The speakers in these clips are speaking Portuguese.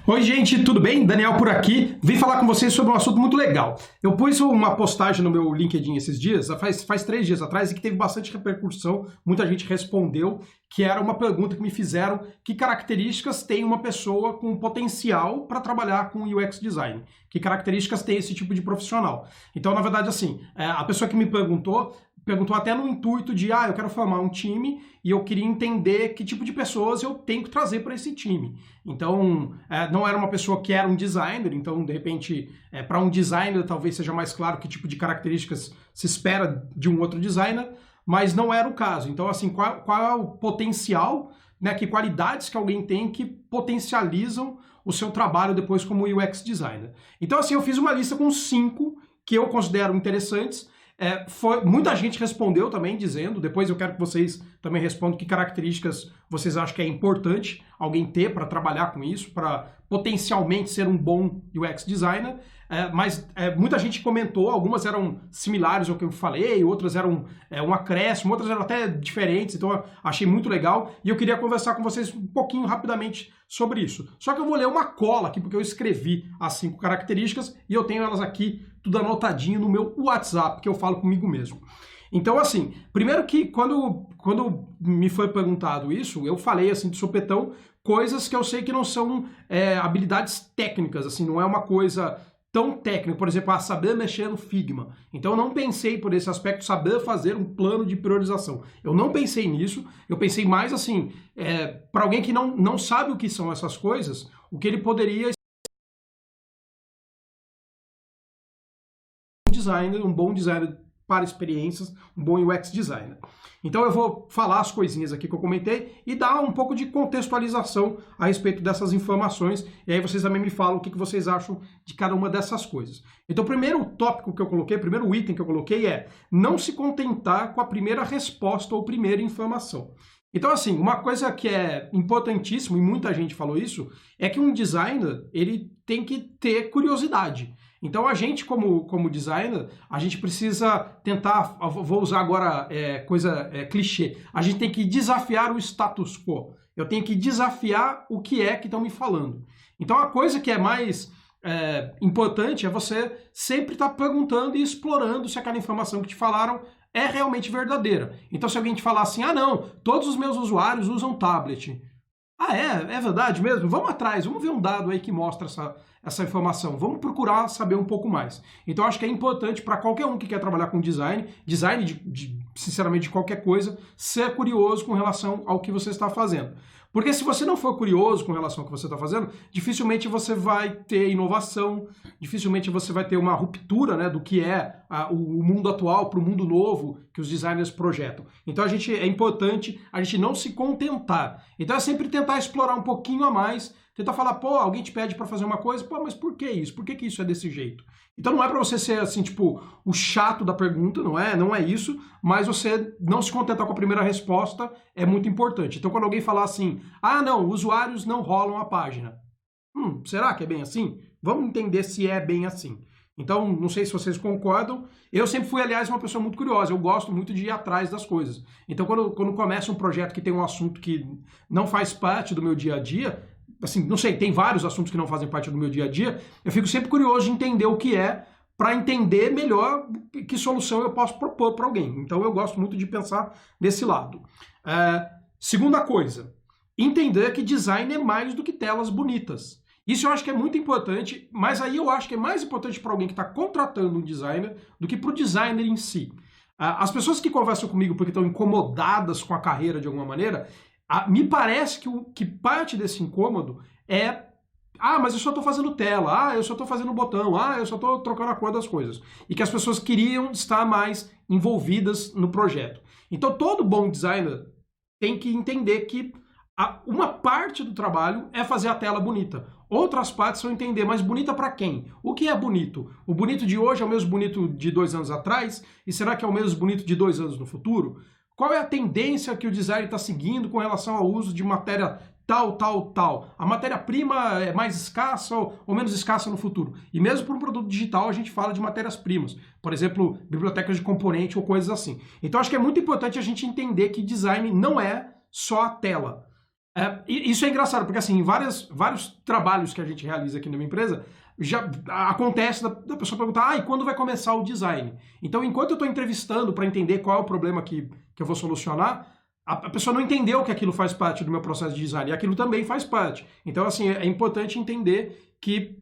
Oi gente, tudo bem? Daniel por aqui. Vim falar com vocês sobre um assunto muito legal. Eu pus uma postagem no meu LinkedIn esses dias, faz 3 dias atrás, e que teve bastante repercussão, muita gente respondeu, que era uma pergunta que me fizeram: que características tem uma pessoa com potencial para trabalhar com UX Design? Que características tem esse tipo de profissional? Então, na verdade, assim, a pessoa que me perguntou até no intuito de, eu quero formar um time e eu queria entender que tipo de pessoas eu tenho que trazer para esse time. Então, não era uma pessoa que era um designer, então, de repente, para um designer talvez seja mais claro que tipo de características se espera de um outro designer, mas não era o caso. Então, assim, qual é o potencial, né, que qualidades que alguém tem que potencializam o seu trabalho depois como UX designer. Então, assim, eu fiz uma lista com 5 que eu considero interessantes. Muita gente respondeu também dizendo, depois eu quero que vocês também respondam que características vocês acham que é importante alguém ter para trabalhar com isso, para potencialmente ser um bom UX designer, mas muita gente comentou, algumas eram similares ao que eu falei, outras eram um acréscimo, outras eram até diferentes, então eu achei muito legal e eu queria conversar com vocês um pouquinho rapidamente sobre isso. Só que eu vou ler uma cola aqui, porque eu escrevi as 5 características e eu tenho elas aqui tudo anotadinho no meu WhatsApp, que eu falo comigo mesmo. Então, assim, primeiro que quando me foi perguntado isso, eu falei assim de supetão coisas que eu sei que não são habilidades técnicas, assim, não é uma coisa tão técnica, por exemplo, saber mexer no Figma. Então eu não pensei por esse aspecto, saber fazer um plano de priorização. Eu não pensei nisso, eu pensei mais assim, para alguém que não sabe o que são essas coisas, o que ele poderia um bom designer para experiências, um bom UX designer. Então eu vou falar as coisinhas aqui que eu comentei e dar um pouco de contextualização a respeito dessas informações, e aí vocês também me falam o que vocês acham de cada uma dessas coisas. Então o primeiro tópico que eu coloquei, o primeiro item que eu coloquei é não se contentar com a primeira resposta ou primeira informação. Então, assim, uma coisa que é importantíssima, e muita gente falou isso, é que um designer, ele tem que ter curiosidade. Então, a gente, como designer, a gente precisa tentar, vou usar agora clichê, a gente tem que desafiar o status quo. Eu tenho que desafiar o que estão me falando. Então, a coisa que é mais importante é você sempre estar perguntando e explorando se aquela informação que te falaram é realmente verdadeira. Então, se alguém te falar assim, não, todos os meus usuários usam tablet. É verdade mesmo? Vamos atrás, vamos ver um dado aí que mostra essa informação. Vamos procurar saber um pouco mais. Então, acho que é importante para qualquer um que quer trabalhar com design sinceramente, de qualquer coisa, ser curioso com relação ao que você está fazendo. Porque se você não for curioso com relação ao que você está fazendo, dificilmente você vai ter inovação, dificilmente você vai ter uma ruptura, né, do que é o mundo atual para o mundo novo que os designers projetam. Então é importante a gente não se contentar. Então é sempre tentar explorar um pouquinho a mais, tentar falar, alguém te pede para fazer uma coisa, mas por que isso? Por que isso é desse jeito? Então não é para você ser assim, tipo, o chato da pergunta, não é isso, mas você não se contentar com a primeira resposta é muito importante. Então quando alguém falar assim, não, usuários não rolam a página. Será que é bem assim? Vamos entender se é bem assim. Então, não sei se vocês concordam. Eu sempre fui, aliás, uma pessoa muito curiosa. Eu gosto muito de ir atrás das coisas. Então, quando começa um projeto que tem um assunto que não faz parte do meu dia a dia, assim, não sei, tem vários assuntos que não fazem parte do meu dia a dia, eu fico sempre curioso de entender o que é, para entender melhor que solução eu posso propor para alguém. Então, eu gosto muito de pensar nesse lado. Segunda coisa, entender que design é mais do que telas bonitas. Isso eu acho que é muito importante, mas aí eu acho que é mais importante para alguém que está contratando um designer do que para o designer em si. As pessoas que conversam comigo porque estão incomodadas com a carreira de alguma maneira, me parece que parte desse incômodo é mas eu só estou fazendo tela, eu só estou fazendo botão, eu só estou trocando a cor das coisas. E que as pessoas queriam estar mais envolvidas no projeto. Então todo bom designer tem que entender que uma parte do trabalho é fazer a tela bonita. Outras partes são entender, mas bonita para quem? O que é bonito? O bonito de hoje é o mesmo bonito de 2 anos atrás? E será que é o mesmo bonito de 2 anos no futuro? Qual é a tendência que o design está seguindo com relação ao uso de matéria tal? A matéria-prima é mais escassa ou menos escassa no futuro? E mesmo para um produto digital a gente fala de matérias-primas. Por exemplo, bibliotecas de componente ou coisas assim. Então acho que é muito importante a gente entender que design não é só a tela. Isso é engraçado, porque assim, em vários trabalhos que a gente realiza aqui numa empresa, já acontece da pessoa perguntar, e quando vai começar o design? Então, enquanto eu estou entrevistando para entender qual é o problema que eu vou solucionar, a pessoa não entendeu que aquilo faz parte do meu processo de design, e aquilo também faz parte. Então, assim, é importante entender que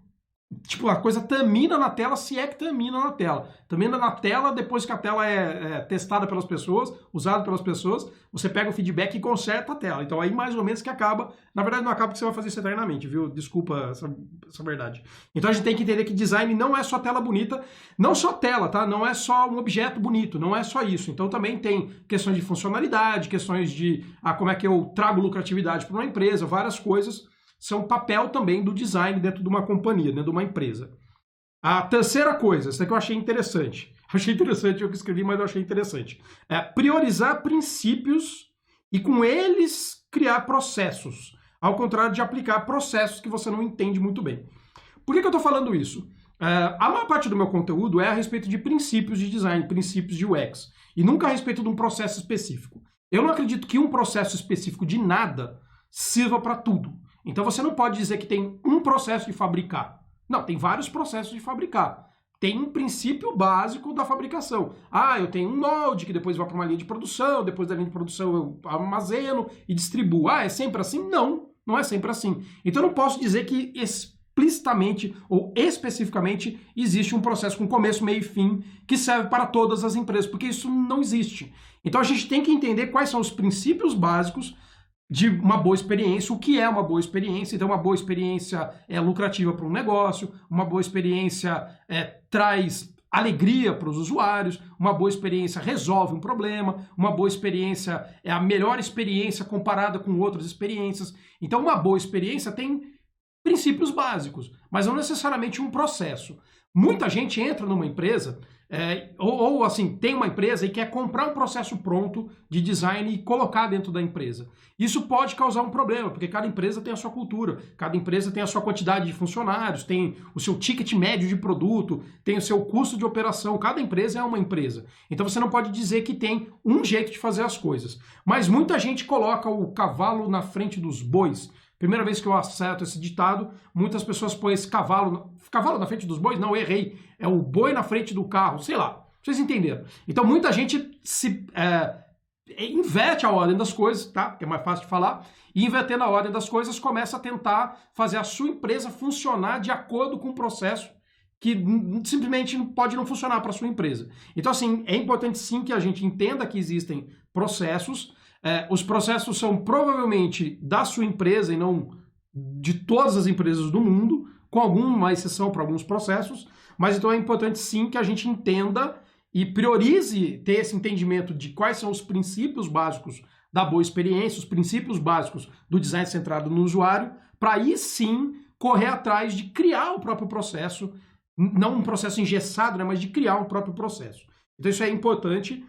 tipo, a coisa termina na tela, se é que termina na tela. Termina na tela, depois que a tela é testada pelas pessoas, usada pelas pessoas, você pega o feedback e conserta a tela. Então aí mais ou menos que acaba. Na verdade não acaba porque você vai fazer isso eternamente, viu? Desculpa essa verdade. Então a gente tem que entender que design não é só tela bonita, não só tela, tá? Não é só um objeto bonito, não é só isso. Então também tem questões de funcionalidade, questões de como é que eu trago lucratividade para uma empresa, várias coisas. São papel também do design dentro de uma companhia, dentro de uma empresa. A terceira coisa, essa daqui eu achei interessante. Achei interessante, eu que escrevi, mas eu achei interessante. É priorizar princípios e com eles criar processos. Ao contrário de aplicar processos que você não entende muito bem. Por que eu estou falando isso? A maior parte do meu conteúdo é a respeito de princípios de design, princípios de UX. E nunca a respeito de um processo específico. Eu não acredito que um processo específico de nada sirva para tudo. Então você não pode dizer que tem um processo de fabricar. Não, tem vários processos de fabricar. Tem um princípio básico da fabricação. Eu tenho um molde que depois vai para uma linha de produção, depois da linha de produção eu armazeno e distribuo. É sempre assim? Não, não é sempre assim. Então eu não posso dizer que explicitamente ou especificamente existe um processo com começo, meio e fim que serve para todas as empresas, porque isso não existe. Então a gente tem que entender quais são os princípios básicos de uma boa experiência, o que é uma boa experiência. Então uma boa experiência é lucrativa para um negócio, uma boa experiência traz alegria para os usuários, uma boa experiência resolve um problema, uma boa experiência é a melhor experiência comparada com outras experiências. Então uma boa experiência tem princípios básicos, mas não necessariamente um processo. Muita gente entra numa empresa, ou assim, tem uma empresa e quer comprar um processo pronto de design e colocar dentro da empresa. Isso pode causar um problema, porque cada empresa tem a sua cultura, cada empresa tem a sua quantidade de funcionários, tem o seu ticket médio de produto, tem o seu custo de operação, cada empresa é uma empresa. Então você não pode dizer que tem um jeito de fazer as coisas. Mas muita gente coloca o cavalo na frente dos bois. Primeira vez que eu acerto esse ditado, muitas pessoas põem esse cavalo na frente dos bois? Não, errei. É o boi na frente do carro, sei lá. Vocês entenderam. Então muita gente inverte a ordem das coisas, tá? Que é mais fácil de falar. E invertendo a ordem das coisas, começa a tentar fazer a sua empresa funcionar de acordo com um processo que simplesmente pode não funcionar para a sua empresa. Então, assim, é importante sim que a gente entenda que existem processos. Os processos são provavelmente da sua empresa e não de todas as empresas do mundo, com alguma exceção para alguns processos, mas então é importante sim que a gente entenda e priorize ter esse entendimento de quais são os princípios básicos da boa experiência, os princípios básicos do design centrado no usuário, para aí sim correr atrás de criar o próprio processo, não um processo engessado, né, mas de criar um próprio processo. Então isso é importante.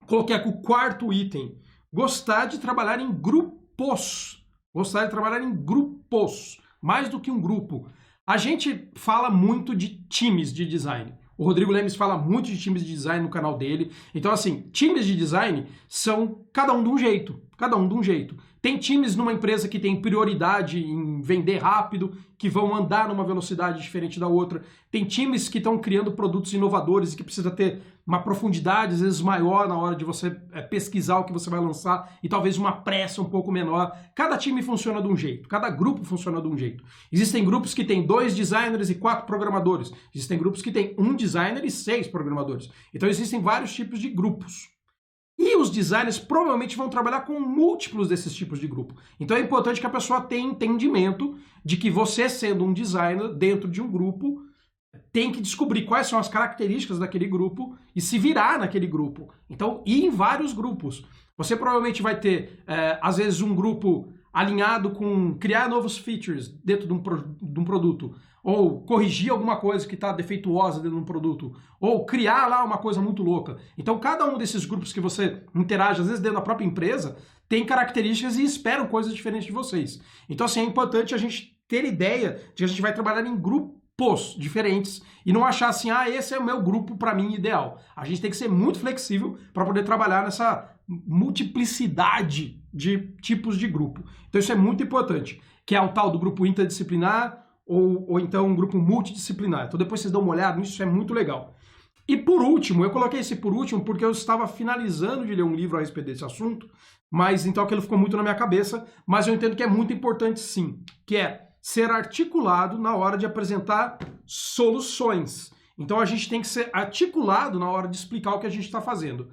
Coloquei aqui o quarto item. Gostar de trabalhar em grupos. Gostar de trabalhar em grupos. Mais do que um grupo. A gente fala muito de times de design. O Rodrigo Lemes fala muito de times de design no canal dele. Então, assim, times de design são cada um de um jeito. Cada um de um jeito. Tem times numa empresa que tem prioridade em vender rápido, que vão andar numa velocidade diferente da outra. Tem times que estão criando produtos inovadores e que precisa ter uma profundidade, às vezes, maior na hora de você pesquisar o que você vai lançar e talvez uma pressa um pouco menor. Cada time funciona de um jeito, cada grupo funciona de um jeito. Existem grupos que têm 2 designers e 4 programadores. Existem grupos que têm 1 designer e 6 programadores. Então existem vários tipos de grupos. E os designers provavelmente vão trabalhar com múltiplos desses tipos de grupo. Então é importante que a pessoa tenha entendimento de que você, sendo um designer dentro de um grupo, tem que descobrir quais são as características daquele grupo e se virar naquele grupo. Então, ir em vários grupos. Você provavelmente vai ter, às vezes, um grupo alinhado com criar novos features dentro de um produto, ou corrigir alguma coisa que está defeituosa dentro de um produto, ou criar lá uma coisa muito louca. Então, cada um desses grupos que você interage, às vezes dentro da própria empresa, tem características e esperam coisas diferentes de vocês. Então, assim, é importante a gente ter ideia de que a gente vai trabalhar em grupos diferentes e não achar assim, esse é o meu grupo para mim ideal. A gente tem que ser muito flexível para poder trabalhar nessa multiplicidade de tipos de grupo. Então isso é muito importante, que é o tal do grupo interdisciplinar ou então um grupo multidisciplinar. Então depois vocês dão uma olhada nisso, isso é muito legal. E por último, eu coloquei esse por último porque eu estava finalizando de ler um livro a respeito desse assunto, mas então aquilo ficou muito na minha cabeça, mas eu entendo que é muito importante sim, que é ser articulado na hora de apresentar soluções. Então a gente tem que ser articulado na hora de explicar o que a gente está fazendo.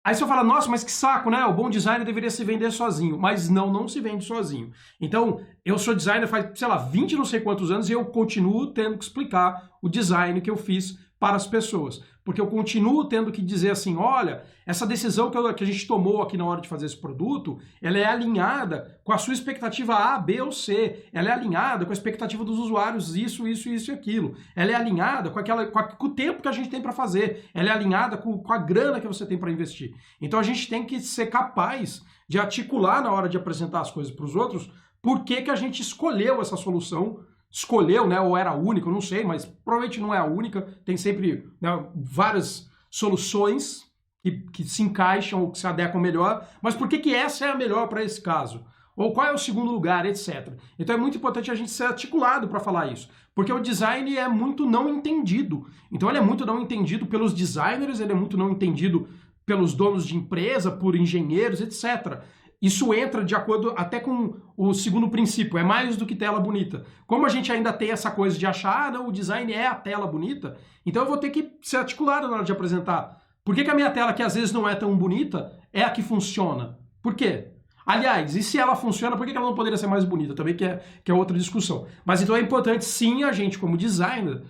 Aí você fala, nossa, mas que saco, né? O bom designer deveria se vender sozinho. Mas não se vende sozinho. Então, eu sou designer faz, sei lá, 20 não sei quantos anos e eu continuo tendo que explicar o design que eu fiz para as pessoas. Porque eu continuo tendo que dizer assim, olha, essa decisão que a gente tomou aqui na hora de fazer esse produto, ela é alinhada com a sua expectativa A, B ou C. Ela é alinhada com a expectativa dos usuários, isso e aquilo. Ela é alinhada com o tempo que a gente tem para fazer. Ela é alinhada com a grana que você tem para investir. Então a gente tem que ser capaz de articular na hora de apresentar as coisas para os outros por que a gente escolheu essa solução. Escolheu, né, ou era a única, eu não sei, mas provavelmente não é a única, tem sempre, né, várias soluções que se encaixam ou que se adequam melhor, mas por que essa é a melhor para esse caso? Ou qual é o segundo lugar, etc. Então é muito importante a gente ser articulado para falar isso, porque o design é muito não entendido. Então ele é muito não entendido pelos designers, ele é muito não entendido pelos donos de empresa, por engenheiros, etc. Isso entra de acordo até com o segundo princípio, é mais do que tela bonita. Como a gente ainda tem essa coisa de achar, não, o design é a tela bonita, então eu vou ter que ser articulado na hora de apresentar. Por que a minha tela, que às vezes não é tão bonita, é a que funciona? Por quê? Aliás, e se ela funciona, por que ela não poderia ser mais bonita? Também que é outra discussão. Mas então é importante sim a gente, como designer,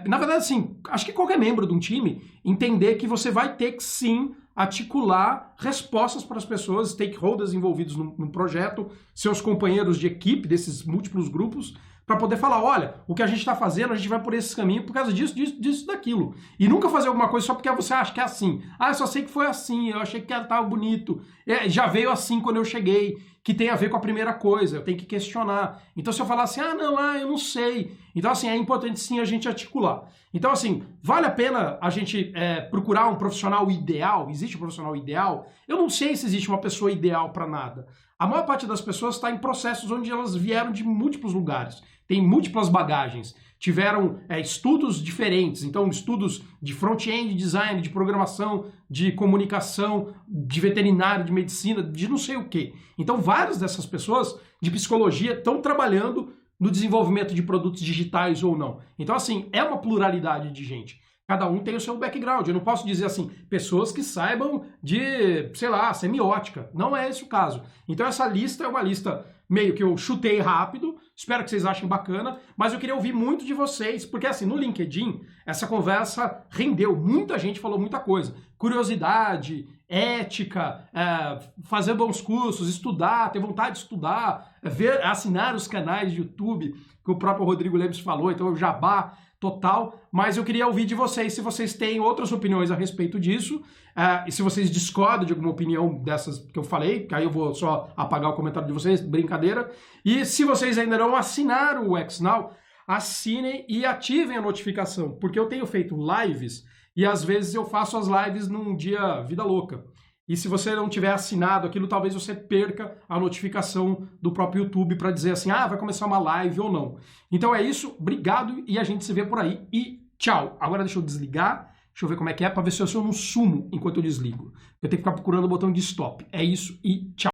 na verdade, assim, acho que qualquer membro de um time entender que você vai ter que sim articular respostas para as pessoas, stakeholders envolvidos no projeto, seus companheiros de equipe desses múltiplos grupos, para poder falar, olha, o que a gente está fazendo, a gente vai por esse caminho por causa disso, daquilo. E nunca fazer alguma coisa só porque você acha que é assim. Ah, eu só sei que foi assim, eu achei que estava bonito. Já veio assim quando eu cheguei, que tem a ver com a primeira coisa, eu tenho que questionar. Então se eu falar assim, eu não sei. Então assim, é importante sim a gente articular. Então assim, vale a pena a gente procurar um profissional ideal? Existe um profissional ideal? Eu não sei se existe uma pessoa ideal para nada. A maior parte das pessoas está em processos onde elas vieram de múltiplos lugares, tem múltiplas bagagens, tiveram estudos diferentes, então estudos de front-end, design, de programação, de comunicação, de veterinário, de medicina, de não sei o quê. Então várias dessas pessoas de psicologia estão trabalhando no desenvolvimento de produtos digitais ou não. Então assim, é uma pluralidade de gente. Cada um tem o seu background. Eu não posso dizer assim, pessoas que saibam de, sei lá, semiótica. Não é esse o caso. Então essa lista é uma lista meio que eu chutei rápido, espero que vocês achem bacana, mas eu queria ouvir muito de vocês, porque assim, no LinkedIn, essa conversa rendeu, muita gente falou muita coisa. Curiosidade, ética, fazer bons cursos, estudar, ter vontade de estudar, assinar os canais de YouTube, que o próprio Rodrigo Lemes falou, então o jabá total, mas eu queria ouvir de vocês se vocês têm outras opiniões a respeito disso, e se vocês discordam de alguma opinião dessas que eu falei, que aí eu vou só apagar o comentário de vocês, brincadeira, e se vocês ainda não assinaram o XNow, assinem e ativem a notificação, porque eu tenho feito lives, e às vezes eu faço as lives num dia vida louca. E se você não tiver assinado aquilo, talvez você perca a notificação do próprio YouTube para dizer assim, vai começar uma live ou não. Então é isso, obrigado e a gente se vê por aí e tchau. Agora deixa eu desligar, deixa eu ver como é que é, para ver se eu não sumo enquanto eu desligo. Eu tenho que ficar procurando o botão de stop. É isso e tchau.